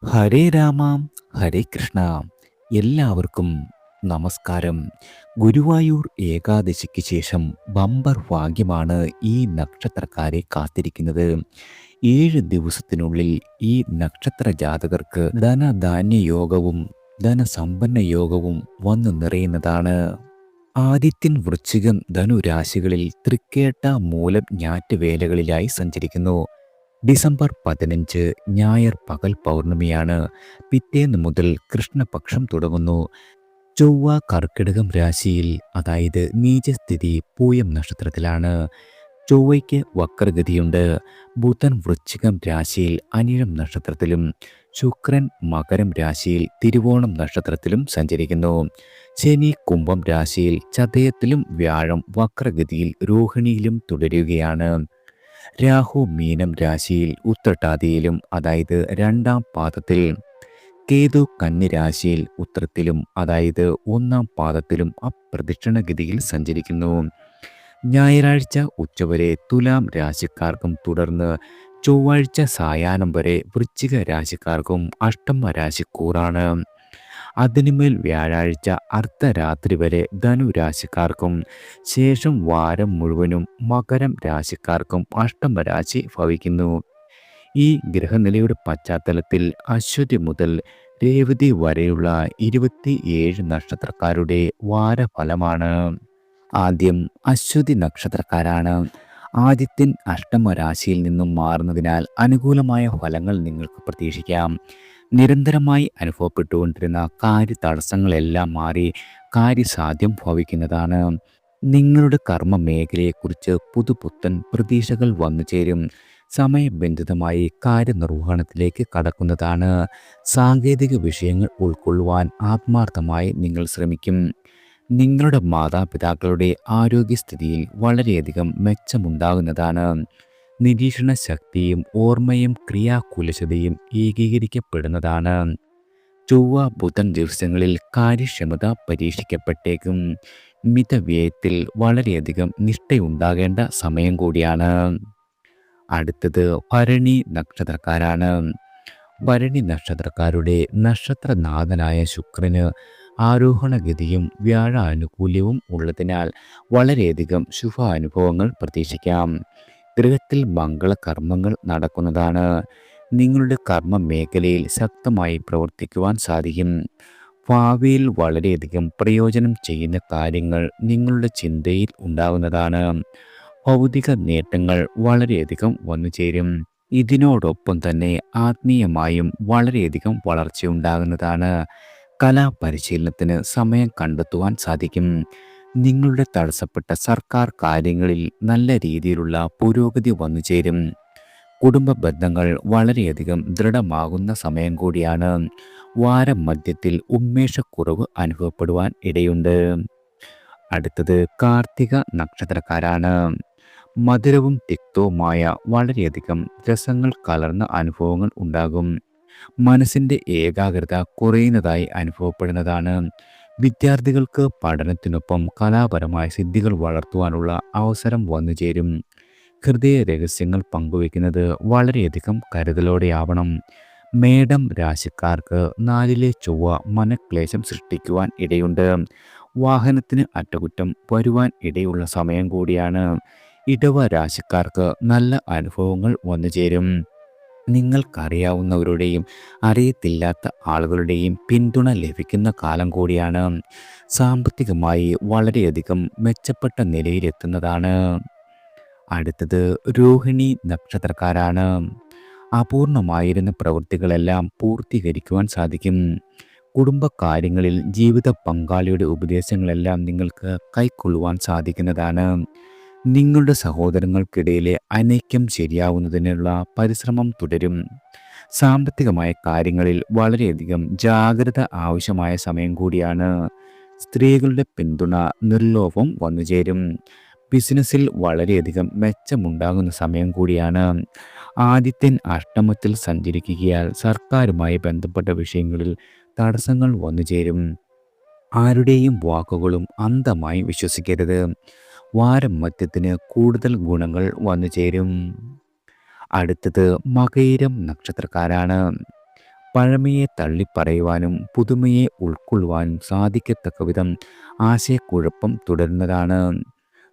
ഹരേ രാമ ഹരേ കൃഷ്ണ. എല്ലാവർക്കും നമസ്കാരം. ഗുരുവായൂർ ഏകാദശിക്ക് ശേഷം ബമ്പർ ഭാഗ്യമാണ് ഈ നക്ഷത്രക്കാരെ കാത്തിരിക്കുന്നത്. 7 ദിവസത്തിനുള്ളിൽ ഈ നക്ഷത്ര ജാതകർക്ക് ധനധാന്യ യോഗവും ധനസമ്പന്ന യോഗവും വന്നു നിറയുന്നതാണ്. ആദിത്യൻ വൃശ്ചികം ധനുരാശികളിൽ തൃക്കേട്ട മൂലം ഞാറ്റുവേലകളിലായി സഞ്ചരിക്കുന്നു. ഡിസംബർ 15 ഞായർ പകൽ പൗർണമിയാണ്. പിറ്റേന്ന് മുതൽ കൃഷ്ണപക്ഷം തുടങ്ങുന്നു. ചൊവ്വ കർക്കിടകം രാശിയിൽ, അതായത് നീചസ്ഥിതി പൂയം നക്ഷത്രത്തിലാണ്. ചൊവ്വയ്ക്ക് വക്രഗതിയുണ്ട്. ബുധൻ വൃശ്ചികം രാശിയിൽ അനിഴം നക്ഷത്രത്തിലും ശുക്രൻ മകരം രാശിയിൽ തിരുവോണം നക്ഷത്രത്തിലും സഞ്ചരിക്കുന്നു. ശനി കുംഭം രാശിയിൽ ചതയത്തിലും വ്യാഴം വക്രഗതിയിൽ രോഹിണിയിലും തുടരുകയാണ്. രാഹു മീനം രാശിയിൽ ഉത്രട്ടാതിയിലും, അതായത് രണ്ടാം പാദത്തിൽ, കേതു കന്നി രാശിയിൽ ഉത്രത്തിലും, അതായത് ഒന്നാം പാദത്തിലും അപ്രദക്ഷിണഗതിയിൽ സഞ്ചരിക്കുന്നു. ഞായറാഴ്ച ഉച്ചവരെ തുലാം രാശിക്കാർക്കും തുടർന്ന് ചൊവ്വാഴ്ച സായാഹ്നം വരെ വൃശ്ചിക രാശിക്കാർക്കും അഷ്ടമ രാശിക്കൂറാണ്. അതിനുമേൽ വ്യാഴാഴ്ച അർദ്ധരാത്രി വരെ ധനുരാശിക്കാർക്കും ശേഷം വാരം മുഴുവനും മകരം രാശിക്കാർക്കും അഷ്ടമരാശി ഭവിക്കുന്നു. ഈ ഗ്രഹനിലയുടെ പശ്ചാത്തലത്തിൽ അശ്വതി മുതൽ രേവതി വരെയുള്ള 27 നക്ഷത്രക്കാരുടെ വാരഫലമാണ്. ആദ്യം അശ്വതി നക്ഷത്രക്കാരാണ്. ആദിത്യൻ അഷ്ടമരാശിയിൽ നിന്നും മാറുന്നതിനാൽ അനുകൂലമായ ഫലങ്ങൾ നിങ്ങൾക്ക് പ്രതീക്ഷിക്കാം. നിരന്തരമായി അനുഭവപ്പെട്ടുകൊണ്ടിരുന്ന കാര്യതടസ്സങ്ങളെല്ലാം മാറി കാര്യസാധ്യം ഭവിക്കുന്നതാണ്. നിങ്ങളുടെ കർമ്മ മേഖലയെക്കുറിച്ച് പുതുപുത്തൻ പ്രതീക്ഷകൾ വന്നു ചേരും. സമയബന്ധിതമായി കാര്യനിർവഹണത്തിലേക്ക് കടക്കുന്നതാണ്. സാങ്കേതിക വിഷയങ്ങൾ ഉൾക്കൊള്ളുവാൻ ആത്മാർത്ഥമായി നിങ്ങൾ ശ്രമിക്കും. നിങ്ങളുടെ മാതാപിതാക്കളുടെ ആരോഗ്യസ്ഥിതിയിൽ വളരെയധികം മെച്ചമുണ്ടാകുന്നതാണ്. നിരീക്ഷണ ശക്തിയും ഓർമ്മയും ക്രിയാകുലശതയും ഏകീകരിക്കപ്പെടുന്നതാണ്. ചൊവ്വ ബുധൻ ദിവസങ്ങളിൽ കാര്യക്ഷമത പരീക്ഷിക്കപ്പെട്ടേക്കും. മിതവ്യയത്തിൽ വളരെയധികം നിഷ്ഠയുണ്ടാകേണ്ട സമയം കൂടിയാണ്. അടുത്തത് ഭരണി നക്ഷത്രക്കാരാണ്. ഭരണി നക്ഷത്രക്കാരുടെ നക്ഷത്രനാഥനായ ശുക്രന് ആരോഹണഗതിയും വ്യാഴ ആനുകൂല്യവും ഉള്ളതിനാൽ വളരെയധികം ശുഭ അനുഭവങ്ങൾ പ്രതീക്ഷിക്കാം. ഗൃഹത്തിൽ മംഗളകർമ്മങ്ങൾ നടക്കുന്നതാണ്. നിങ്ങളുടെ കർമ്മ മേഖലയിൽ ശക്തമായി പ്രവർത്തിക്കുവാൻ സാധിക്കും. ഭാവിയിൽ വളരെയധികം പ്രയോജനം ചെയ്യുന്ന കാര്യങ്ങൾ നിങ്ങളുടെ ചിന്തയിൽ ഉണ്ടാകുന്നതാണ്. ഭൗതിക നേട്ടങ്ങൾ വളരെയധികം വന്നു ചേരും. ഇതിനോടൊപ്പം തന്നെ ആത്മീയമായും വളരെയധികം വളർച്ചയുണ്ടാകുന്നതാണ്. കലാപരിശീലനത്തിന് സമയം കണ്ടെത്തുവാൻ സാധിക്കും. നിങ്ങളുടെ തടസ്സപ്പെട്ട സർക്കാർ കാര്യങ്ങളിൽ നല്ല രീതിയിലുള്ള പുരോഗതി വന്നു ചേരും. കുടുംബ ബന്ധങ്ങൾ വളരെയധികം ദൃഢമാകുന്ന സമയം കൂടിയാണ്. വാരം മധ്യത്തിൽ ഉന്മേഷക്കുറവ് അനുഭവപ്പെടുവാൻ ഇടയുണ്ട്. അടുത്തത് കാർത്തിക നക്ഷത്രക്കാരാണ്. മധുരവും തിക്തവുമായ വളരെയധികം രസങ്ങൾ കലർന്ന അനുഭവങ്ങൾ ഉണ്ടാകും. മനസ്സിൻ്റെ ഏകാഗ്രത കുറയുന്നതായി അനുഭവപ്പെടുന്നതാണ്. വിദ്യാർത്ഥികൾക്ക് പഠനത്തിനൊപ്പം കലാപരമായ സിദ്ധികൾ വളർത്തുവാനുള്ള അവസരം വന്നു ചേരും. ഹൃദയ രഹസ്യങ്ങൾ പങ്കുവയ്ക്കുന്നത് വളരെയധികം കരുതലോടെയാവണം. മേടം രാശിക്കാർക്ക് 4-ലെ ചൊവ്വ മനക്ലേശം സൃഷ്ടിക്കുവാൻ ഇടയുണ്ട്. വാഹനത്തിന് അറ്റകുറ്റം വരുവാൻ ഇടയുള്ള സമയം കൂടിയാണ്. ഇടവ രാശിക്കാർക്ക് നല്ല അനുഭവങ്ങൾ വന്നു ചേരും. നിങ്ങൾക്കറിയാവുന്നവരുടെയും അറിയത്തില്ലാത്ത ആളുകളുടെയും പിന്തുണ ലഭിക്കുന്ന കാലം കൂടിയാണ്. സാമ്പത്തികമായി വളരെയധികം മെച്ചപ്പെട്ട നിലയിലെത്തുന്നതാണ്. അടുത്തത് രോഹിണി നക്ഷത്രക്കാരാണ്. അപൂർണമായിരുന്ന പ്രവൃത്തികളെല്ലാം പൂർത്തീകരിക്കുവാൻ സാധിക്കും. കുടുംബകാര്യങ്ങളിൽ ജീവിത പങ്കാളിയുടെ ഉപദേശങ്ങളെല്ലാം നിങ്ങൾക്ക് കൈക്കൊള്ളുവാൻ സാധിക്കുന്നതാണ്. നിങ്ങളുടെ സഹോദരങ്ങൾക്കിടയിലെ അനൈക്യം ശരിയാവുന്നതിനുള്ള പരിശ്രമം തുടരും. സാമ്പത്തികമായ കാര്യങ്ങളിൽ വളരെയധികം ജാഗ്രത ആവശ്യമായ സമയം കൂടിയാണ്. സ്ത്രീകളുടെ പിന്തുണ നിർലോഭം വന്നുചേരും. ബിസിനസ്സിൽ വളരെയധികം മെച്ചമുണ്ടാകുന്ന സമയം കൂടിയാണ്. ആദിത്യൻ അഷ്ടമത്തിൽ സഞ്ചരിക്കുകയാൽ സർക്കാരുമായി ബന്ധപ്പെട്ട വിഷയങ്ങളിൽ തടസ്സങ്ങൾ വന്നുചേരും. ആരുടെയും വാക്കുകളും അന്ധമായി വിശ്വസിക്കരുത്. വാരം മധ്യത്തിന് കൂടുതൽ ഗുണങ്ങൾ വന്നു ചേരും. അടുത്തത് മകയിരം നക്ഷത്രക്കാരാണ്. പഴമയെ തള്ളിപ്പറയുവാനും പുതുമയെ ഉൾക്കൊള്ളുവാനും സാധിക്കത്തക്ക വിധം ആശയക്കുഴപ്പം തുടരുന്നതാണ്.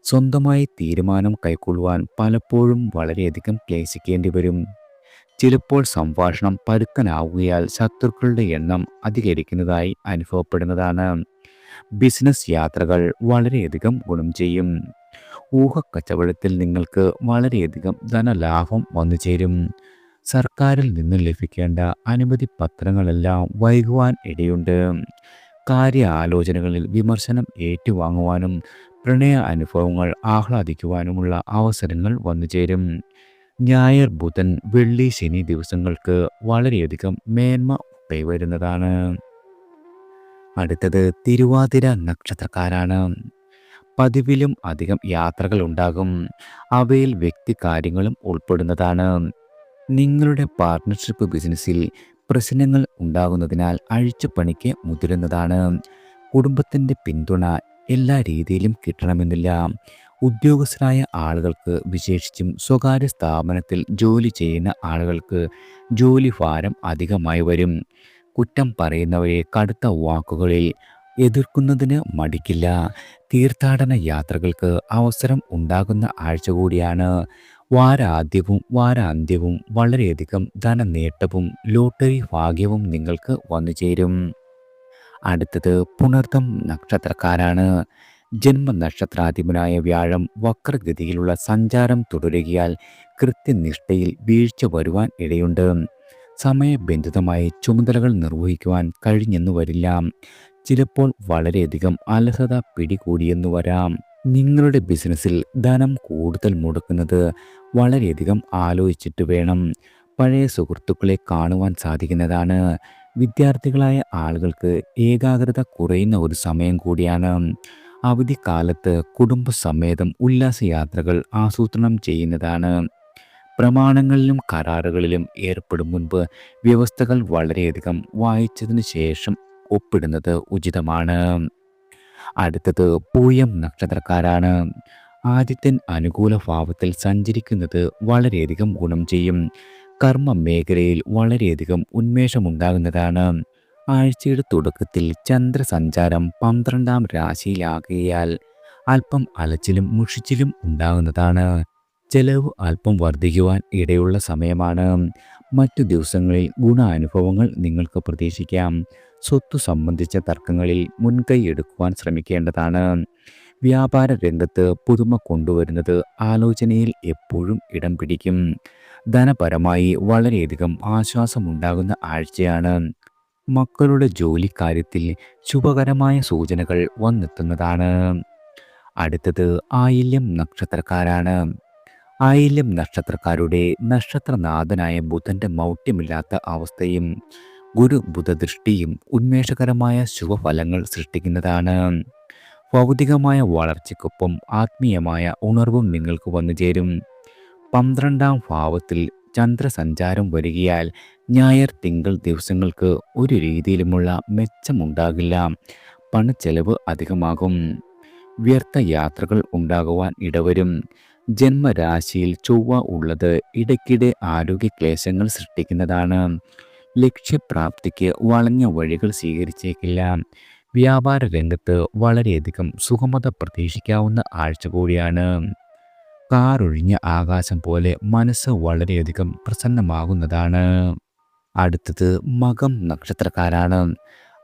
സ്വന്തമായി തീരുമാനം കൈക്കൊള്ളുവാൻ പലപ്പോഴും വളരെയധികം ക്ലേശിക്കേണ്ടി വരും. ചിലപ്പോൾ സംഭാഷണം പരുക്കനാവുകയാൽ ശത്രുക്കളുടെ എണ്ണം അധികരിക്കുന്നതായി അനുഭവപ്പെടുന്നതാണ്. ബിസിനസ് യാത്രകൾ വളരെയധികം ഗുണം ചെയ്യും. ഊഹക്കച്ചവടത്തിൽ നിങ്ങൾക്ക് വളരെയധികം ധനലാഭം വന്നു ചേരും. സർക്കാരിൽ നിന്ന് ലഭിക്കേണ്ട അനുമതി പത്രങ്ങളെല്ലാം വൈകുവാൻ ഇടയുണ്ട്. കാര്യ ആലോചനകളിൽ വിമർശനം ഏറ്റുവാങ്ങുവാനും പ്രണയ അനുഭവങ്ങൾ ആഹ്ലാദിക്കുവാനുമുള്ള അവസരങ്ങൾ വന്നു ചേരും. ഞായർ, ബുധൻ, വെള്ളി, ശനി ദിവസങ്ങൾക്ക് വളരെയധികം മേന്മ കൈവരുന്നതാണ്. അടുത്തത് തിരുവാതിര നക്ഷത്രക്കാരാണ്. പതിവിലും അധികം യാത്രകൾ ഉണ്ടാകും. അവയിൽ വ്യക്തികാര്യങ്ങളും ഉൾപ്പെടുന്നതാണ്. നിങ്ങളുടെ പാർട്ട്ണർഷിപ്പ് ബിസിനസ്സിൽ പ്രശ്നങ്ങൾ ഉണ്ടാകുന്നതിനാൽ അഴിച്ചുപണിക്ക് മുതിരുന്നതാണ്. കുടുംബത്തിൻ്റെ പിന്തുണ എല്ലാ രീതിയിലും കിട്ടണമെന്നില്ല. ഉദ്യോഗസ്ഥരായ ആളുകൾക്ക്, വിശേഷിച്ചും സ്വകാര്യ സ്ഥാപനത്തിൽ ജോലി ചെയ്യുന്ന ആളുകൾക്ക് ജോലി ഭാരം അധികമായി വരും. കുറ്റം പറയുന്നവരെ കടുത്ത വാക്കുകളിൽ എതിർക്കുന്നതിന് മടിക്കില്ല. തീർത്ഥാടന യാത്രകൾക്ക് അവസരം ഉണ്ടാകുന്ന ആഴ്ച കൂടിയാണ്. വാരാദ്യവും വാരാന്ത്യവും വളരെയധികം ധനനേട്ടവും ലോട്ടറി ഭാഗ്യവും നിങ്ങൾക്ക് വന്നു ചേരും. അടുത്തത് പുണർതം നക്ഷത്രക്കാരാണ്. ജന്മനക്ഷത്രാധിപനായ വ്യാഴം വക്രഗതിയിലുള്ള സഞ്ചാരം തുടരുകയാൽ കൃത്യനിഷ്ഠയിൽ വീഴ്ച വരുവാൻ ഇടയുണ്ട്. സമയബന്ധിതമായി ചുമതലകൾ നിർവഹിക്കുവാൻ കഴിഞ്ഞെന്നു വരില്ല. ചിലപ്പോൾ വളരെയധികം അലസത പിടികൂടിയെന്നു വരാം. നിങ്ങളുടെ ബിസിനസ്സിൽ ധനം കൂടുതൽ മുടക്കുന്നത് വളരെയധികം ആലോചിച്ചിട്ട് വേണം. പഴയ സുഹൃത്തുക്കളെ കാണുവാൻ സാധിക്കുന്നതാണ്. വിദ്യാർത്ഥികളായ ആളുകൾക്ക് ഏകാഗ്രത കുറയുന്ന ഒരു സമയം കൂടിയാണ്. അവധിക്കാലത്ത് കുടുംബസമേതം ഉല്ലാസയാത്രകൾ ആസൂത്രണം ചെയ്യുന്നതാണ്. പ്രമാണങ്ങളിലും കരാറുകളിലും ഏർപ്പെടും മുൻപ് വ്യവസ്ഥകൾ വളരെയധികം വായിച്ചതിന് ശേഷം ഒപ്പിടുന്നത് ഉചിതമാണ്. അടുത്തത് പൂയം നക്ഷത്രക്കാരാണ്. ആദിത്യൻ അനുകൂല ഭാവത്തിൽ സഞ്ചരിക്കുന്നത് വളരെയധികം ഗുണം ചെയ്യും. കർമ്മ മേഖലയിൽ വളരെയധികം ഉന്മേഷമുണ്ടാകുന്നതാണ്. ആഴ്ചയുടെ തുടക്കത്തിൽ ചന്ദ്രസഞ്ചാരം 12ാം രാശിയിലാകിയാൽ അല്പം അലച്ചിലും മുഷിച്ചിലും ഉണ്ടാകുന്നതാണ്. ചെലവ് അല്പം വർദ്ധിക്കുവാൻ ഇടയുള്ള സമയമാണ്. മറ്റു ദിവസങ്ങളിൽ ഗുണാനുഭവങ്ങൾ നിങ്ങൾക്ക് പ്രതീക്ഷിക്കാം. സ്വത്ത് സംബന്ധിച്ച തർക്കങ്ങളിൽ മുൻകൈ എടുക്കുവാൻ ശ്രമിക്കേണ്ടതാണ്. വ്യാപാര രംഗത്ത് പുതുമ കൊണ്ടുവരുന്നത് ആലോചനയിൽ എപ്പോഴും ഇടം പിടിക്കും. ധനപരമായി വളരെയധികം ആശ്വാസമുണ്ടാകുന്ന ആഴ്ചയാണ്. മക്കളുടെ ജോലിക്കാര്യത്തിൽ ശുഭകരമായ സൂചനകൾ വന്നെത്തുന്നതാണ്. അടുത്തത് ആയില്യം നക്ഷത്രക്കാരാണ്. ആയില്യം നക്ഷത്രക്കാരുടെ നക്ഷത്രനാഥനായ ബുധന്റെ മൗഢ്യമില്ലാത്ത അവസ്ഥയും ഗുരു ബുധദൃഷ്ടിയും ഉന്മേഷകരമായ ശുഭഫലങ്ങൾ സൃഷ്ടിക്കുന്നതാണ്. ഭൗതികമായ വളർച്ചയ്ക്കൊപ്പം ആത്മീയമായ ഉണർവും നിങ്ങൾക്ക് വന്നു ചേരും. 12ാം ഭാവത്തിൽ ചന്ദ്രസഞ്ചാരം വരികയാൽ ഞായർ, തിങ്കൾ ദിവസങ്ങൾക്ക് ഒരു രീതിയിലുമുള്ള മെച്ചമുണ്ടാകില്ല. പണച്ചെലവ് അധികമാകും. വ്യർത്ഥ യാത്രകൾ ഉണ്ടാകുവാൻ ഇടവരും. ജന്മരാശിയിൽ ചൊവ്വ ഉള്ളത് ഇടയ്ക്കിടെ ആരോഗ്യക്ലേശങ്ങൾ സൃഷ്ടിക്കുന്നതാണ്. ലക്ഷ്യപ്രാപ്തിക്ക് വളഞ്ഞ വഴികൾ സ്വീകരിച്ചേക്കില്ല. വ്യാപാര രംഗത്ത് വളരെയധികം സുഗമത പ്രതീക്ഷിക്കാവുന്ന ആഴ്ച കൂടിയാണ്. കാറൊഴിഞ്ഞ ആകാശം പോലെ മനസ്സ് വളരെയധികം പ്രസന്നമാകുന്നതാണ്. അടുത്തത് മകം നക്ഷത്രക്കാരാണ്.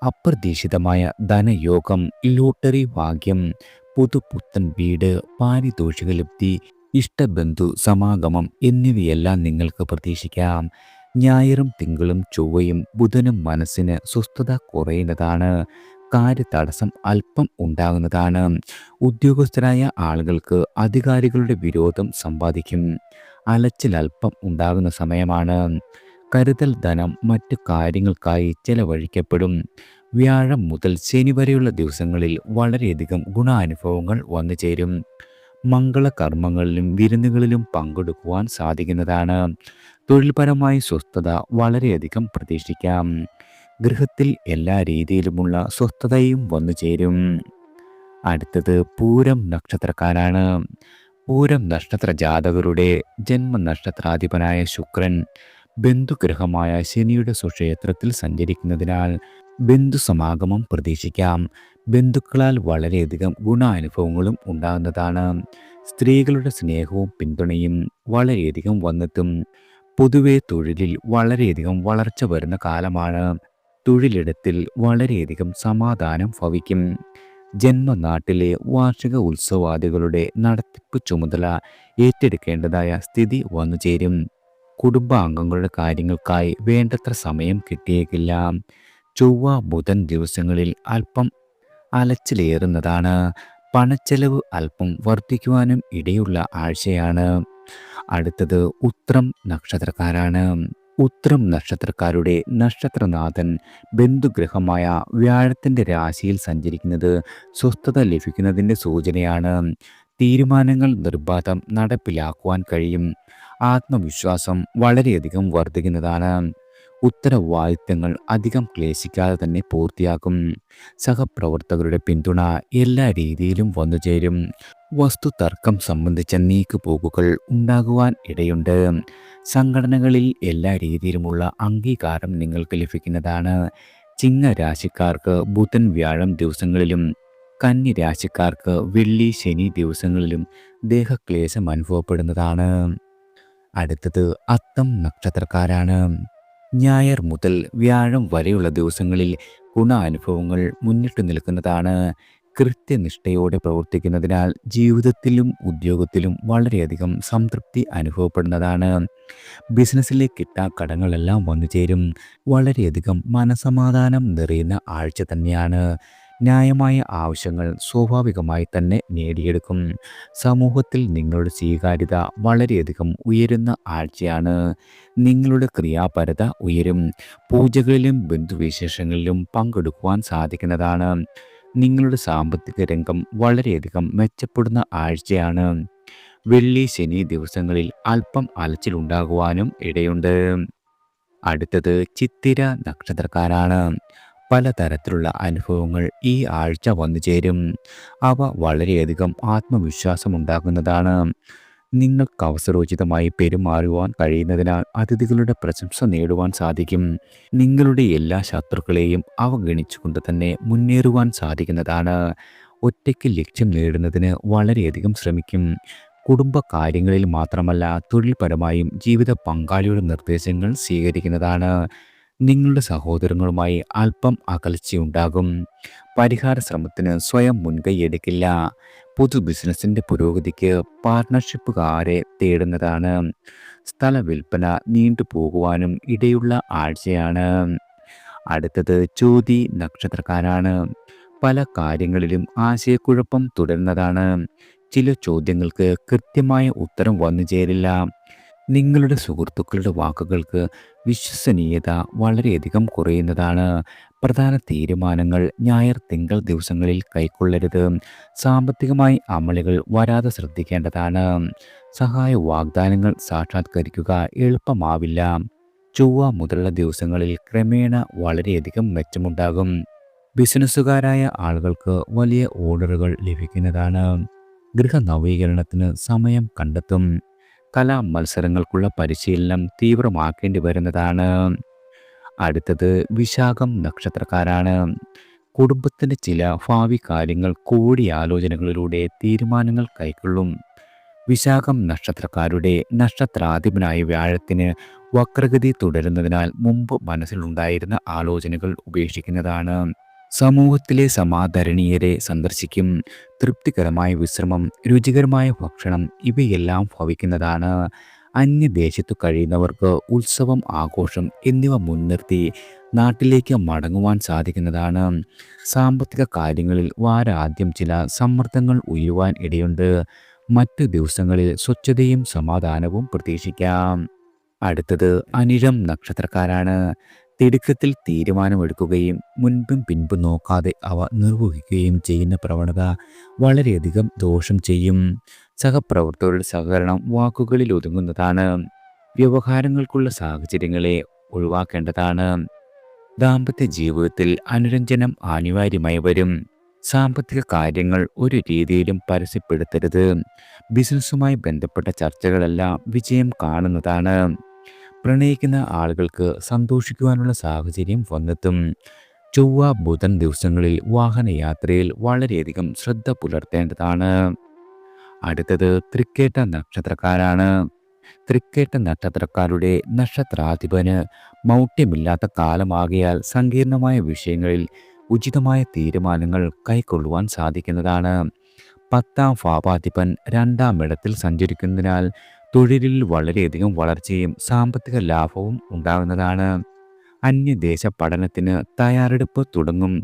അപ്രതീക്ഷിതമായ ധനയോഗം, ലോട്ടറി ഭാഗ്യം, പുതുപുത്തൻ വീട്, പാരിതോഷിക ലബ്ധി, ഇഷ്ടബന്ധു സമാഗമം എന്നിവയെല്ലാം നിങ്ങൾക്ക് പ്രതീക്ഷിക്കാം. ഞായറും തിങ്കളും ചൊവ്വയും ബുധനും മനസ്സിന് സ്വസ്ഥത കുറയുന്നതാണ്. കാര്യതടസ്സം അല്പം ഉണ്ടാകുന്നതാണ്. ഉദ്യോഗസ്ഥരായ ആളുകൾക്ക് അധികാരികളുടെ വിരോധം സമ്പാദിക്കും. അലച്ചിൽ അല്പം ഉണ്ടാകുന്ന സമയമാണ്. കരുതൽ ധനം മറ്റു കാര്യങ്ങൾക്കായി ചെലവഴിക്കപ്പെടും. വ്യാഴം മുതൽ ശനി വരെയുള്ള ദിവസങ്ങളിൽ വളരെയധികം ഗുണാനുഭവങ്ങൾ വന്നു ചേരും. മംഗളകർമ്മങ്ങളിലും വിരുന്നുകളിലും പങ്കെടുക്കുവാൻ സാധിക്കുന്നതാണ്. തൊഴിൽപരമായി സ്വസ്ഥത വളരെയധികം പ്രതീക്ഷിക്കാം. ഗൃഹത്തിൽ എല്ലാ രീതിയിലുമുള്ള സ്വസ്ഥതയും വന്നു ചേരും. അടുത്തത് പൂരം നക്ഷത്രക്കാരാണ്. പൂരം നക്ഷത്ര ജാതകരുടെ ജന്മനക്ഷത്രാധിപനായ ശുക്രൻ ബന്ധുഗ്രഹമായ ശനിയുടെ സ്വക്ഷേത്രത്തിൽ സഞ്ചരിക്കുന്നതിനാൽ ബന്ധുസമാഗമം പ്രതീക്ഷിക്കാം. ബന്ധുക്കളാൽ വളരെയധികം ഗുണാനുഭവങ്ങളും ഉണ്ടാകുന്നതാണ്. സ്ത്രീകളുടെ സ്നേഹവും പിന്തുണയും വളരെയധികം വന്നെത്തും. പൊതുവെ തൊഴിലിൽ വളരെയധികം വളർച്ച വരുന്ന കാലമാണ്. തൊഴിലിടത്തിൽ വളരെയധികം സമാധാനം ഭവിക്കും. ജന്മനാട്ടിലെ വാർഷിക ഉത്സവാദികളുടെ നടത്തിപ്പ് ചുമതല ഏറ്റെടുക്കേണ്ടതായ സ്ഥിതി വന്നുചേരും. കുടുംബാംഗങ്ങളുടെ കാര്യങ്ങൾക്കായി വേണ്ടത്ര സമയം കിട്ടിയേക്കില്ല. ചൊവ്വ ബുധൻ ദിവസങ്ങളിൽ അല്പം അലച്ചിലേറുന്നതാണ്. പണച്ചെലവ് അല്പം വർദ്ധിക്കുവാനും ഇടയുള്ള ആഴ്ചയാണ്. അടുത്തത് ഉത്രം നക്ഷത്രക്കാരാണ്. ഉത്രം നക്ഷത്രക്കാരുടെ നക്ഷത്രനാഥൻ ബന്ധുഗ്രഹമായ വ്യാഴത്തിൻ്റെ രാശിയിൽ സഞ്ചരിക്കുന്നത് സ്വസ്ഥത ലഭിക്കുന്നതിൻ്റെ സൂചനയാണ്. തീരുമാനങ്ങൾ നിർബാധം നടപ്പിലാക്കുവാൻ കഴിയും. ആത്മവിശ്വാസം വളരെയധികം വർദ്ധിക്കുന്നതാണ്. ഉത്തരവാദിത്തങ്ങൾ അധികം ക്ലേശിക്കാതെ തന്നെ പൂർത്തിയാക്കും. സഹപ്രവർത്തകരുടെ പിന്തുണ എല്ലാ രീതിയിലും വന്നുചേരും. വസ്തുതർക്കം സംബന്ധിച്ച നീക്കുപോക്കുകൾ ഉണ്ടാകുവാൻ ഇടയുണ്ട്. സംഘടനകളിൽ എല്ലാ രീതിയിലുമുള്ള അംഗീകാരം നിങ്ങൾക്ക് ലഭിക്കുന്നതാണ്. ചിങ്ങരാശിക്കാർക്ക് ബുധൻ വ്യാഴം ദിവസങ്ങളിലും കന്നി രാശിക്കാർക്ക് വെള്ളി ശനി ദിവസങ്ങളിലും ദേഹക്ലേശം അനുഭവപ്പെടുന്നതാണ്. അടുത്തത് അത്തം നക്ഷത്രക്കാരാണ്. ഞായർ മുതൽ വ്യാഴം വരെയുള്ള ദിവസങ്ങളിൽ ഗുണാനുഭവങ്ങൾ മുന്നിട്ട് നിൽക്കുന്നതാണ്. കൃത്യനിഷ്ഠയോടെ പ്രവർത്തിക്കുന്നതിനാൽ ജീവിതത്തിലും ഉദ്യോഗത്തിലും വളരെയധികം സംതൃപ്തി അനുഭവപ്പെടുന്നതാണ്. ബിസിനസ്സിലെ കിട്ടാക്കടങ്ങളെല്ലാം വന്നു ചേരും. വളരെയധികം മനസമാധാനം നിറയുന്ന ആഴ്ച തന്നെയാണ്. ന്യായമായ ആവശ്യങ്ങൾ സ്വാഭാവികമായി തന്നെ നേടിയെടുക്കും. സമൂഹത്തിൽ നിങ്ങളുടെ സ്വീകാര്യത വളരെയധികം ഉയരുന്ന ആഴ്ചയാണ്. നിങ്ങളുടെ ക്രിയാപരത ഉയരും. പൂജകളിലും ബന്ധുവിശേഷങ്ങളിലും പങ്കെടുക്കുവാൻ സാധിക്കുന്നതാണ്. നിങ്ങളുടെ സാമ്പത്തിക രംഗം വളരെയധികം മെച്ചപ്പെടുന്ന ആഴ്ചയാണ്. വെള്ളി ശനി ദിവസങ്ങളിൽ അല്പം അലച്ചിലുണ്ടാകുവാനും ഇടയുണ്ട്. അടുത്തത് ചിത്തിര നക്ഷത്രക്കാരാണ്. പലതരത്തിലുള്ള അനുഭവങ്ങൾ ഈ ആഴ്ച വന്നു ചേരും. അവ വളരെയധികം ആത്മവിശ്വാസമുണ്ടാകുന്നതാണ്. നിങ്ങൾക്ക് അവസരോചിതമായി പെരുമാറുവാൻ കഴിയുന്നതിനാൽ അതിഥികളുടെ പ്രശംസ നേടുവാൻ സാധിക്കും. നിങ്ങളുടെ എല്ലാ ശത്രുക്കളെയും അവഗണിച്ചുകൊണ്ട് തന്നെ മുന്നേറുവാൻ സാധിക്കുന്നതാണ്. ഒറ്റയ്ക്ക് ലക്ഷ്യം നേടുന്നതിന് വളരെയധികം ശ്രമിക്കും. കുടുംബകാര്യങ്ങളിൽ മാത്രമല്ല തൊഴിൽപരമായും ജീവിത പങ്കാളിയുടെ നിർദ്ദേശങ്ങൾ സ്വീകരിക്കുന്നതാണ്. നിങ്ങളുടെ സഹോദരങ്ങളുമായി അല്പം അകൽച്ചയുണ്ടാകും. പരിഹാര ശ്രമത്തിന് സ്വയം മുൻകൈയെടുക്കില്ല. പൊതു ബിസിനസ്സിൻ്റെ പുരോഗതിക്ക് പാർട്ട്ണർഷിപ്പുകാരെ തേടുന്നതാണ്. സ്ഥല വിൽപ്പന നീണ്ടുപോകുവാനും ഇടയുള്ള ആഴ്ചയാണ്. അടുത്തത് ചോതി നക്ഷത്രക്കാരാണ്. പല കാര്യങ്ങളിലും ആശയക്കുഴപ്പം തുടരുന്നതാണ്. ചില ചോദ്യങ്ങൾക്ക് കൃത്യമായ ഉത്തരം വന്നു ചേരില്ല. നിങ്ങളുടെ സുഹൃത്തുക്കളുടെ വാക്കുകൾക്ക് വിശ്വസനീയത വളരെയധികം കുറയുന്നതാണ്. പ്രധാന തീരുമാനങ്ങൾ ഞായർ തിങ്കൾ ദിവസങ്ങളിൽ കൈക്കൊള്ളരുത്. സാമ്പത്തികമായി അമളികൾ വരാതെ ശ്രദ്ധിക്കേണ്ടതാണ്. സഹായ വാഗ്ദാനങ്ങൾ സാക്ഷാത്കരിക്കുക എളുപ്പമാവില്ല. ചൊവ്വ മുതലുള്ള ദിവസങ്ങളിൽ ക്രമേണ വളരെയധികം മെച്ചമുണ്ടാകും. ബിസിനസ്സുകാരായ ആളുകൾക്ക് വലിയ ഓർഡറുകൾ ലഭിക്കുന്നതാണ്. ഗൃഹനവീകരണത്തിന് സമയം കണ്ടെത്തും. കലാ മത്സരങ്ങൾക്കുള്ള പരിശീലനം തീവ്രമാക്കേണ്ടി വരുന്നതാണ്. അടുത്തത് വിശാഖം നക്ഷത്രക്കാരാണ്. കുടുംബത്തിൻ്റെ ചില ഭാവി കാര്യങ്ങൾ കൂടിയാലോചനകളിലൂടെ തീരുമാനങ്ങൾ കൈക്കൊള്ളും. വിശാഖം നക്ഷത്രക്കാരുടെ നക്ഷത്രാധിപനായ വ്യാഴത്തിന് വക്രഗതി തുടരുന്നതിനാൽ മുമ്പ് മനസ്സിലുണ്ടായിരുന്ന ആലോചനകൾ ഉപേക്ഷിക്കുന്നതാണ്. സമൂഹത്തിലെ സമാദരണീയരെ സന്ദർശിക്കും. തൃപ്തികരമായ വിശ്രമം, രുചികരമായ ഭക്ഷണം ഇവയെല്ലാം ഭവിക്കുന്നതാണ്. അന്യദേശത്തു കഴിയുന്നവർക്ക് ഉത്സവം, ആഘോഷം എന്നിവ മുൻനിർത്തി നാട്ടിലേക്ക് മടങ്ങുവാൻ സാധിക്കുന്നതാണ്. സാമ്പത്തിക കാര്യങ്ങളിൽ വാരാദ്യം ചില സമ്മർദ്ദങ്ങൾ ഉയരുവാൻ ഇടയുണ്ട്. മറ്റു ദിവസങ്ങളിൽ സ്വച്ഛതയും സമാധാനവും പ്രതീക്ഷിക്കാം. അടുത്തത് അനിഴം നക്ഷത്രക്കാരാണ്. തിടുക്കത്തിൽ തീരുമാനമെടുക്കുകയും മുൻപും പിൻപും നോക്കാതെ അവ നിർവഹിക്കുകയും ചെയ്യുന്ന പ്രവണത വളരെയധികം ദോഷം ചെയ്യും. സഹപ്രവർത്തകരുടെ സഹകരണം വാക്കുകളിൽ ഒതുങ്ങുന്നതാണ്. വ്യവഹാരങ്ങൾക്കുള്ള സാഹചര്യങ്ങളെ ഒഴിവാക്കേണ്ടതാണ്. ദാമ്പത്യ ജീവിതത്തിൽ അനുരഞ്ജനം അനിവാര്യമായി വരും. സാമ്പത്തിക കാര്യങ്ങൾ ഒരു രീതിയിലും പരസ്യപ്പെടുത്തരുത്. ബിസിനസ്സുമായി ബന്ധപ്പെട്ട ചർച്ചകളെല്ലാം വിജയം കാണുന്നതാണ്. പ്രണയിക്കുന്ന ആളുകൾക്ക് സന്തോഷിക്കുവാനുള്ള സാഹചര്യം വന്നെത്തും. ചൊവ്വ ബുധൻ ദിവസങ്ങളിൽ വാഹനയാത്രയിൽ വളരെയധികം ശ്രദ്ധ പുലർത്തേണ്ടതാണ്. അടുത്തത് തൃക്കേട്ട നക്ഷത്രക്കാരാണ്. തൃക്കേട്ട നക്ഷത്രക്കാരുടെ നക്ഷത്രാധിപന് മൗഢ്യമില്ലാത്ത കാലമാകയാൽ സങ്കീർണമായ വിഷയങ്ങളിൽ ഉചിതമായ തീരുമാനങ്ങൾ കൈക്കൊള്ളുവാൻ സാധിക്കുന്നതാണ്. 10ാം ഭാവാധിപൻ 2ാം ഇടത്തിൽ സഞ്ചരിക്കുന്നതിനാൽ തൊഴിലിൽ വളരെയധികം വളർച്ചയും സാമ്പത്തിക ലാഭവും ഉണ്ടാകുന്നതാണ്. അന്യദേശ പഠനത്തിന് തയ്യാറെടുപ്പ് തുടങ്ങും.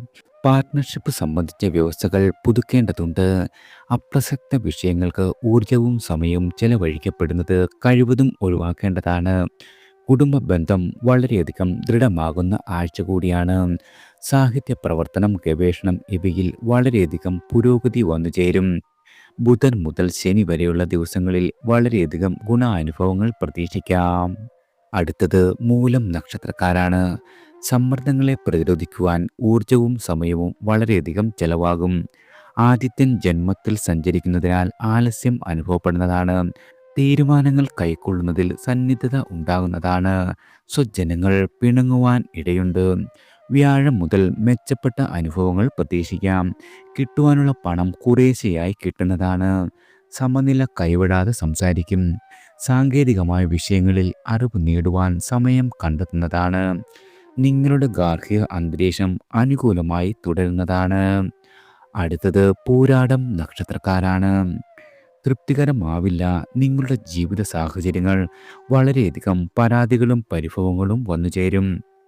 പാർട്ട്ണർഷിപ്പ് സംബന്ധിച്ച വ്യവസ്ഥകൾ പുതുക്കേണ്ടതുണ്ട്. അപ്രസക്ത വിഷയങ്ങൾക്ക് ഊർജവും സമയവും ചെലവഴിക്കപ്പെടുന്നത് കഴിവതും ഒഴിവാക്കേണ്ടതാണ്. കുടുംബ ബന്ധം വളരെയധികം ദൃഢമാകുന്ന ആഴ്ച കൂടിയാണ്. സാഹിത്യ പ്രവർത്തനം, ഗവേഷണം ഇവയിൽ വളരെയധികം പുരോഗതി വന്നു ചേരും. ബുധൻ മുതൽ ശനി വരെയുള്ള ദിവസങ്ങളിൽ വളരെയധികം ഗുണാനുഭവങ്ങൾ പ്രതീക്ഷിക്കാം. അടുത്തത് മൂലം നക്ഷത്രക്കാരാണ്. സമ്മർദ്ദങ്ങളെ പ്രതിരോധിക്കുവാൻ ഊർജവും സമയവും വളരെയധികം ചെലവാകും. ആദിത്യൻ ജന്മത്തിൽ സഞ്ചരിക്കുന്നതിനാൽ ആലസ്യം അനുഭവപ്പെടുന്നതാണ്. തീരുമാനങ്ങൾ കൈക്കൊള്ളുന്നതിൽ സന്നിഗ്ധത ഉണ്ടാകുന്നതാണ്. സ്വജനങ്ങൾ പിണങ്ങുവാൻ ഇടയുണ്ട്. വ്യാഴം മുതൽ മെച്ചപ്പെട്ട അനുഭവങ്ങൾ പ്രതീക്ഷിക്കാം. കിട്ടുവാനുള്ള പണം കുറേശ്ശെയായി കിട്ടുന്നതാണ്. സമനില കൈവിടാതെ സംസാരിക്കും. സാങ്കേതികമായ വിഷയങ്ങളിൽ അറിവ് നേടുവാൻ സമയം കണ്ടെത്തുന്നതാണ്. നിങ്ങളുടെ ഗാർഹിക അന്തരീക്ഷം അനുകൂലമായി തുടരുന്നതാണ്. അടുത്തത് പൂരാടം നക്ഷത്രക്കാരാണ്. തൃപ്തികരമാവില്ല. നിങ്ങളുടെ ജീവിത സാഹചര്യങ്ങൾ വളരെയധികം പരാതികളും പരിഭവങ്ങളും വന്നുചേരും.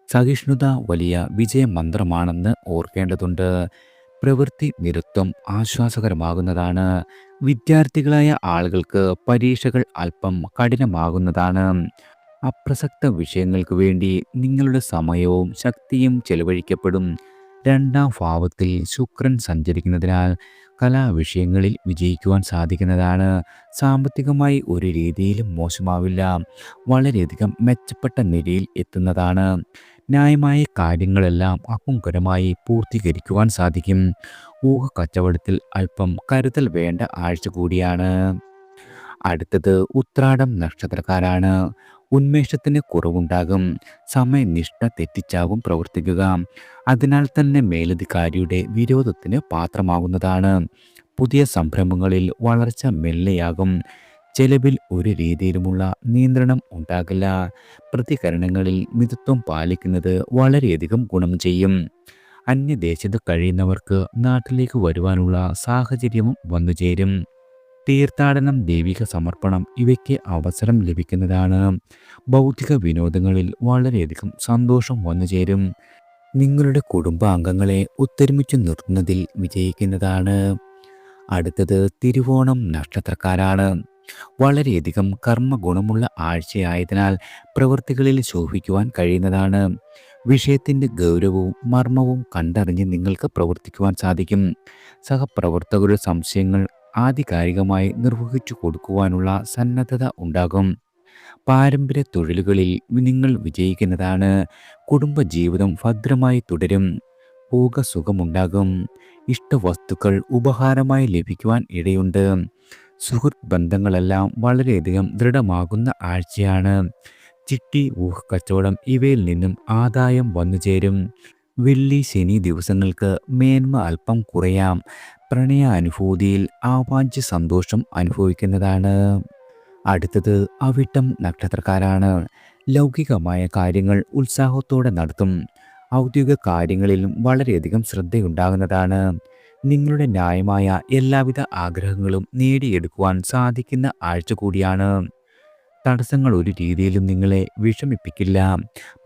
സഹിഷ്ണുത വലിയ വിജയമന്ത്രമാണെന്ന് ഓർക്കേണ്ടതുണ്ട്. പ്രവൃത്തി നിരുത്വം ആശ്വാസകരമാകുന്നതാണ്. വിദ്യാർത്ഥികളായ ആളുകൾക്ക് പരീക്ഷകൾ അല്പം കഠിനമാകുന്നതാണ്. അപ്രസക്ത വിഷയങ്ങൾക്ക് വേണ്ടി നിങ്ങളുടെ സമയവും ശക്തിയും ചെലവഴിക്കപ്പെടും. 2ാം ഭാവത്തിൽ ശുക്രൻ സഞ്ചരിക്കുന്നതിനാൽ കലാവിഷയങ്ങളിൽ വിജയിക്കുവാൻ സാധിക്കുന്നതാണ്. സാമ്പത്തികമായി ഒരു രീതിയിലും മോശമാവില്ല. വളരെയധികം മെച്ചപ്പെട്ട നിലയിൽ എത്തുന്നതാണ്. ന്യായമായ കാര്യങ്ങളെല്ലാം അപങ്കരമായി പൂർത്തീകരിക്കുവാൻ സാധിക്കും. ഊഹക്കച്ചവടത്തിൽ അല്പം കരുതൽ വേണ്ട ആഴ്ച കൂടിയാണ്. അടുത്തത് ഉത്രാടം നക്ഷത്രക്കാരാണ്. ഉന്മേഷത്തിന് കുറവുണ്ടാകും. സമയനിഷ്ഠ തെറ്റിച്ചാകും പ്രവർത്തിക്കുക. അതിനാൽ തന്നെ മേലധികാരിയുടെ വിരോധത്തിന് പാത്രമാകുന്നതാണ്. പുതിയ സംരംഭങ്ങളിൽ വളർച്ച മെല്ലെയാകും. ചെലവിൽ ഒരു രീതിയിലുമുള്ള നിയന്ത്രണം ഉണ്ടാകില്ല. പ്രതികരണങ്ങളിൽ മിതത്വം പാലിക്കുന്നത് വളരെയധികം ഗുണം ചെയ്യും. അന്യദേശത്ത് കഴിയുന്നവർക്ക് നാട്ടിലേക്ക് വരുവാനുള്ള സാഹചര്യവും വന്നുചേരും. തീർത്ഥാടനം, ദൈവിക സമർപ്പണം ഇവയ്ക്ക് അവസരം ലഭിക്കുന്നതാണ്. ഭൗതിക വിനോദങ്ങളിൽ വളരെയധികം സന്തോഷം വന്നുചേരും. നിങ്ങളുടെ കുടുംബാംഗങ്ങളെ ഒത്തൊരുമിച്ച് നിർത്തുന്നതിൽ വിജയിക്കുന്നതാണ്. അടുത്തത് തിരുവോണം നക്ഷത്രക്കാരാണ്. വളരെയധികം കർമ്മഗുണമുള്ള ആഴ്ചയായതിനാൽ പ്രവൃത്തികളിൽ ശോഭിക്കുവാൻ കഴിയുന്നതാണ്. വിഷയത്തിൻ്റെ ഗൗരവവും മർമ്മവും കണ്ടറിഞ്ഞ് നിങ്ങൾക്ക് പ്രവർത്തിക്കുവാൻ സാധിക്കും. സഹപ്രവർത്തകരുടെ സംശയങ്ങൾ ആധികാരികമായി നിർവഹിച്ചു കൊടുക്കുവാനുള്ള സന്നദ്ധത ഉണ്ടാകും. പാരമ്പര്യ തൊഴിലുകളിൽ നിങ്ങൾ വിജയിക്കുന്നതാണ്. കുടുംബജീവിതം ഭദ്രമായി തുടരും. ഭോഗസുഖമുണ്ടാകും. ഇഷ്ടവസ്തുക്കൾ ഉപഹാരമായി ലഭിക്കുവാൻ ഇടയുണ്ട്. സുഹൃത്ത് ബന്ധങ്ങളെല്ലാം വളരെയധികം ദൃഢമാകുന്ന ആഴ്ചയാണ്. ചിട്ടി, ഊഹക്കച്ചവടം ഇവയിൽ നിന്നും ആദായം വന്നുചേരും. വെള്ളി, ശനി ദിവസങ്ങൾക്ക് മേന്മ അല്പം കുറയാം. പ്രണയാനുഭൂതിയിൽ ആവാഞ്ച സന്തോഷം അനുഭവിക്കുന്നതാണ്. അടുത്തത് അവിട്ടം നക്ഷത്രക്കാരാണ്. ലൗകികമായ കാര്യങ്ങൾ ഉത്സാഹത്തോടെ നടത്തും. ഔദ്യോഗിക കാര്യങ്ങളിലും വളരെയധികം ശ്രദ്ധയുണ്ടാകുന്നതാണ്. നിങ്ങളുടെ ന്യായമായ എല്ലാവിധ ആഗ്രഹങ്ങളും നേടിയെടുക്കുവാൻ സാധിക്കുന്ന ആഴ്ച കൂടിയാണ്. തടസ്സങ്ങൾ ഒരു രീതിയിലും നിങ്ങളെ വിഷമിപ്പിക്കില്ല.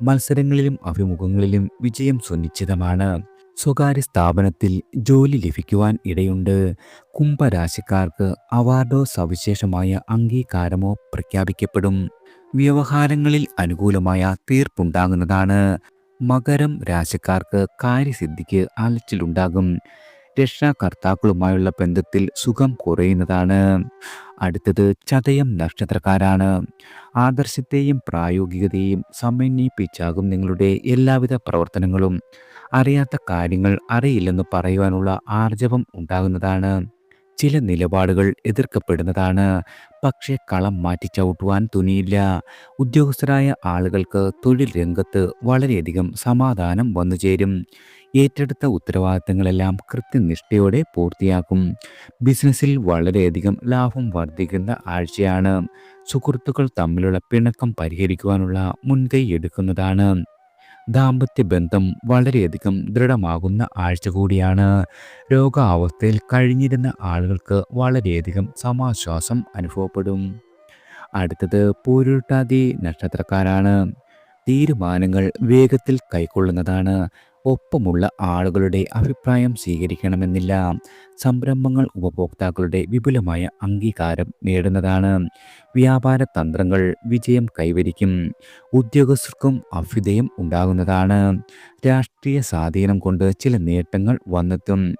മത്സരങ്ങളിലും അഭിമുഖങ്ങളിലും വിജയം സുനിശ്ചിതമാണ്. സ്വകാര്യ സ്ഥാപനത്തിൽ ജോലി ലഭിക്കുവാൻ ഇടയുണ്ട്. കുംഭരാശിക്കാർക്ക് അവാർഡോ സവിശേഷമായ അംഗീകാരമോ പ്രഖ്യാപിക്കപ്പെടും. വ്യവഹാരങ്ങളിൽ അനുകൂലമായ തീർപ്പുണ്ടാകുന്നതാണ്. മകരം രാശിക്കാർക്ക് കാര്യസിദ്ധിക്ക് അലച്ചിലുണ്ടാകും. രക്ഷാകർത്താക്കളുമായുള്ള ബന്ധത്തിൽ സുഖം കുറയുന്നതാണ്. അടുത്തത് ചതയം നക്ഷത്രക്കാരാണ്. ആദർശത്തെയും പ്രായോഗികതയെയും സമന്വയിപ്പിച്ചാകും നിങ്ങളുടെ എല്ലാവിധ പ്രവർത്തനങ്ങളും. അറിയാത്ത കാര്യങ്ങൾ അറിയില്ലെന്ന് പറയുവാനുള്ള ആർജവം ഉണ്ടാകുന്നതാണ്. ചില നിലപാടുകൾ എതിർക്കപ്പെടുന്നതാണ്. പക്ഷേ കളം മാറ്റി ചവിട്ടുവാൻ തുനിയില്ല. ഉദ്യോഗസ്ഥരായ ആളുകൾക്ക് തൊഴിൽ രംഗത്ത് വളരെയധികം സമാധാനം വന്നുചേരും. ഏറ്റെടുത്ത ഉത്തരവാദിത്തങ്ങളെല്ലാം കൃത്യനിഷ്ഠയോടെ പൂർത്തിയാക്കും. ബിസിനസ്സിൽ വളരെയധികം ലാഭം വർദ്ധിക്കുന്ന ആഴ്ചയാണ്. സുഹൃത്തുക്കൾ തമ്മിലുള്ള പിണക്കം പരിഹരിക്കുവാനുള്ള മുൻകൈ എടുക്കുന്നതാണ്. ദാമ്പത്യ ബന്ധം വളരെയധികം ദൃഢമാകുന്ന ആഴ്ച കൂടിയാണ്. രോഗാവസ്ഥയിൽ കഴിഞ്ഞിരുന്ന ആളുകൾക്ക് വളരെയധികം സമാശ്വാസം അനുഭവപ്പെടും. അടുത്തത് പൂരുരുട്ടാതി നക്ഷത്രക്കാരാണ്. തീരുമാനങ്ങൾ വേഗത്തിൽ കൈക്കൊള്ളുന്നതാണ്. ഒപ്പമുള്ള ആളുകളുടെ അഭിപ്രായം സ്വീകരിക്കണമെന്നില്ല. സംരംഭങ്ങൾ ഉപഭോക്താക്കളുടെ വിപുലമായ അംഗീകാരം നേടുന്നതാണ്. വ്യാപാര തന്ത്രങ്ങൾ വിജയം കൈവരിക്കും. ഉദ്യോഗസ്ഥർക്കും അഭ്യുദയം ഉണ്ടാകുന്നതാണ്. രാഷ്ട്രീയ സ്വാധീനം കൊണ്ട് ചില നേട്ടങ്ങൾ വന്നെത്തും.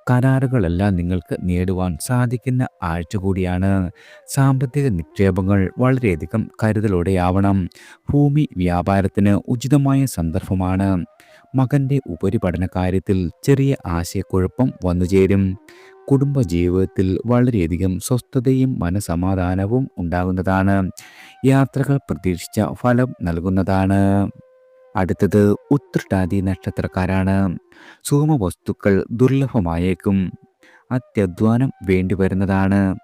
കരാറുകളെല്ലാം നിങ്ങൾക്ക് നേടുവാൻ സാധിക്കുന്ന ആഴ്ച കൂടിയാണ്. സാമ്പത്തിക നിക്ഷേപങ്ങൾ വളരെയധികം കരുതലോടെയാവണം. ഭൂമി വ്യാപാരത്തിന് ഉചിതമായ സന്ദർഭമാണ്. മകൻ്റെ ഉപരിപഠന കാര്യത്തിൽ ചെറിയ ആശയക്കുഴപ്പം വന്നുചേരും. കുടുംബജീവിതത്തിൽ വളരെയധികം സ്വസ്ഥതയും മനസമാധാനവും ഉണ്ടാകുന്നതാണ്. യാത്രകൾ പ്രതീക്ഷിച്ച ഫലം നൽകുന്നതാണ്. അടുത്തത് ഉത്രട്ടാതി നക്ഷത്രക്കാരാണ്. സൂക്ഷ്മവസ്തുക്കൾ ദുർലഭമായേക്കും. അത്യധ്വാനം വേണ്ടിവരുന്നതാണ്.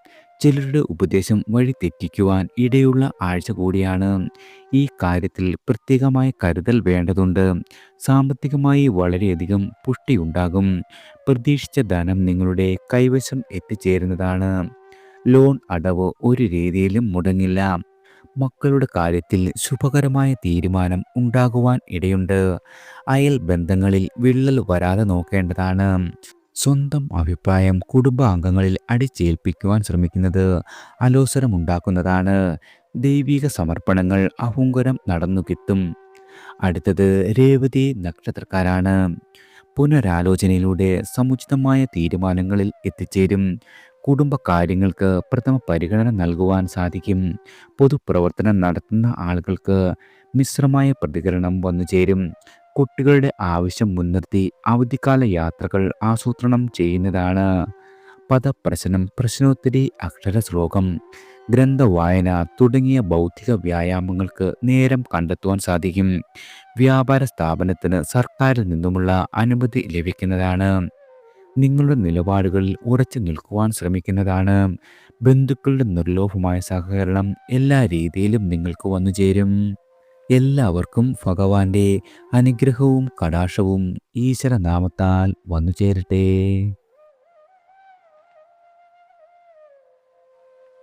ചിലരുടെ ഉപദേശം വഴി തെറ്റിക്കുവാൻ ഇടയുള്ള ആഴ്ച കൂടിയാണ്. ഈ കാര്യത്തിൽ പ്രത്യേകമായ കരുതൽ വേണ്ടതുണ്ട്. സാമ്പത്തികമായി വളരെയധികം പുഷ്ടിയുണ്ടാകും. പ്രതീക്ഷിച്ച ധനം നിങ്ങളുടെ കൈവശം എത്തിച്ചേരുന്നതാണ്. ലോൺ അടവ് ഒരു രീതിയിലും മുടങ്ങില്ല. മക്കളുടെ കാര്യത്തിൽ ശുഭകരമായ തീരുമാനം ഉണ്ടാകുവാൻ ഇടയുണ്ട്. അയൽ ബന്ധങ്ങളിൽ വിള്ളൽ വരാതെ നോക്കേണ്ടതാണ്. സ്വന്തം അഭിപ്രായം കുടുംബാംഗങ്ങളിൽ അടിച്ചേൽപ്പിക്കുവാൻ ശ്രമിക്കുന്നത് അലോസരമുണ്ടാക്കുന്നതാണ്. ദൈവിക സമർപ്പണങ്ങൾ അഹങ്കാരം നടന്നു കിട്ടും. അടുത്തത് രേവതി നക്ഷത്രക്കാരാണ്. പുനരാലോചനയിലൂടെ സമുചിതമായ തീരുമാനങ്ങളിൽ എത്തിച്ചേരും. കുടുംബകാര്യങ്ങൾക്ക് പ്രഥമ പരിഗണന നൽകുവാൻ സാധിക്കും. പൊതുപ്രവർത്തനം നടത്തുന്ന ആളുകൾക്ക് മിശ്രമായ പ്രതികരണം വന്നുചേരും. കുട്ടികളുടെ ആവശ്യം മുൻനിർത്തി അവധിക്കാല യാത്രകൾ ആസൂത്രണം ചെയ്യുന്നതാണ്. പദപ്രശ്നം, പ്രശ്നോത്തരി, അക്ഷരശ്ലോകം, ഗ്രന്ഥവായന തുടങ്ങിയ ബൗദ്ധിക വ്യായാമങ്ങൾക്ക് നേരം കണ്ടെത്തുവാൻ സാധിക്കും. വ്യാപാര സ്ഥാപനത്തിന് സർക്കാരിൽ നിന്നുമുള്ള അനുമതി ലഭിക്കുന്നതാണ്. നിങ്ങളുടെ നിലപാടുകളിൽ ഉറച്ചു നിൽക്കുവാൻ ശ്രമിക്കുന്നതാണ്. ബന്ധുക്കളുടെ നിർലോഭമായ സഹകരണം എല്ലാ രീതിയിലും നിങ്ങൾക്ക് വന്നുചേരും. എല്ലാവർക്കും ഭഗവാന്റെ അനുഗ്രഹവും കടാക്ഷവും ഈശ്വരനാമത്താൽ വന്നുചേരട്ടെ.